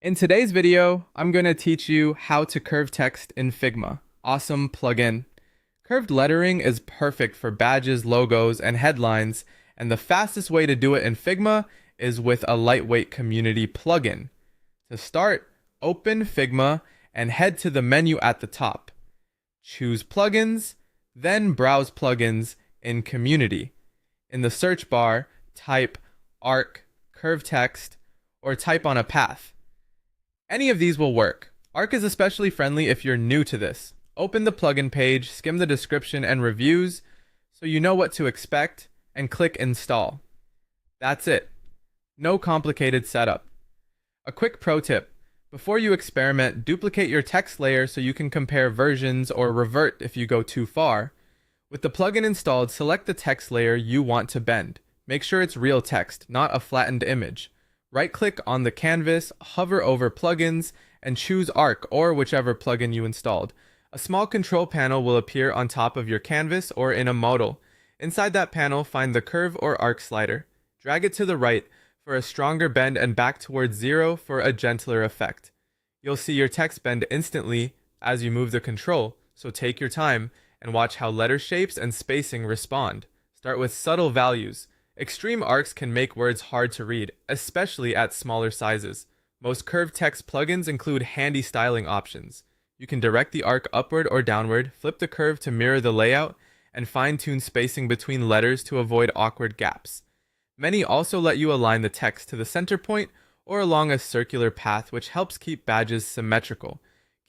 In today's video, I'm going to teach you how to curve text in Figma. Awesome plugin. Curved lettering is perfect for badges, logos, and headlines, and the fastest way to do it in Figma is with a lightweight community plugin. To start, open Figma and head to the menu at the top. Choose Plugins, then Browse Plugins in Community. In the search bar, type Arc, Curve Text, or type on a path. Any of these will work. Arc is especially friendly if you're new to this. Open the plugin page, skim the description and reviews so you know what to expect, and click Install. That's it. No complicated setup. A quick pro tip. Before you experiment, duplicate your text layer so you can compare versions or revert if you go too far. With the plugin installed, select the text layer you want to bend. Make sure it's real text, not a flattened image. Right-click on the canvas, hover over Plugins, and choose Arc or whichever plugin you installed. A small control panel will appear on top of your canvas or in a modal. Inside that panel, find the Curve or Arc slider. Drag it to the right for a stronger bend and back towards 0 for a gentler effect. You'll see your text bend instantly as you move the control, so take your time and watch how letter shapes and spacing respond. Start with subtle values. Extreme arcs can make words hard to read, especially at smaller sizes. Most curved text plugins include handy styling options. You can direct the arc upward or downward, flip the curve to mirror the layout, and fine-tune spacing between letters to avoid awkward gaps. Many also let you align the text to the center point or along a circular path, which helps keep badges symmetrical.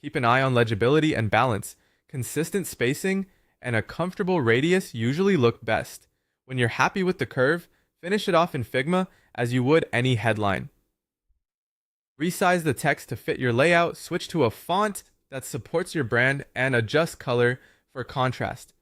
Keep an eye on legibility and balance. Consistent spacing and a comfortable radius usually look best. When you're happy with the curve, finish it off in Figma as you would any headline. Resize the text to fit your layout, switch to a font that supports your brand, and adjust color for contrast.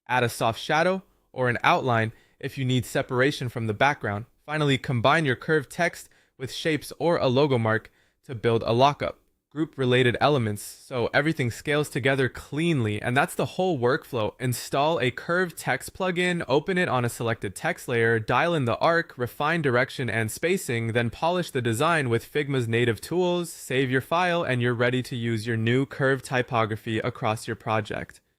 Add a soft shadow or an outline if you need separation from the background. Finally, combine your curved text with shapes or a logo mark to build a lockup. Group related elements so everything scales together cleanly, and that's the whole workflow. Install a curved text plugin, open it on a selected text layer, dial in the arc, refine direction and spacing, then polish the design with Figma's native tools, save your file, and you're ready to use your new curved typography across your project.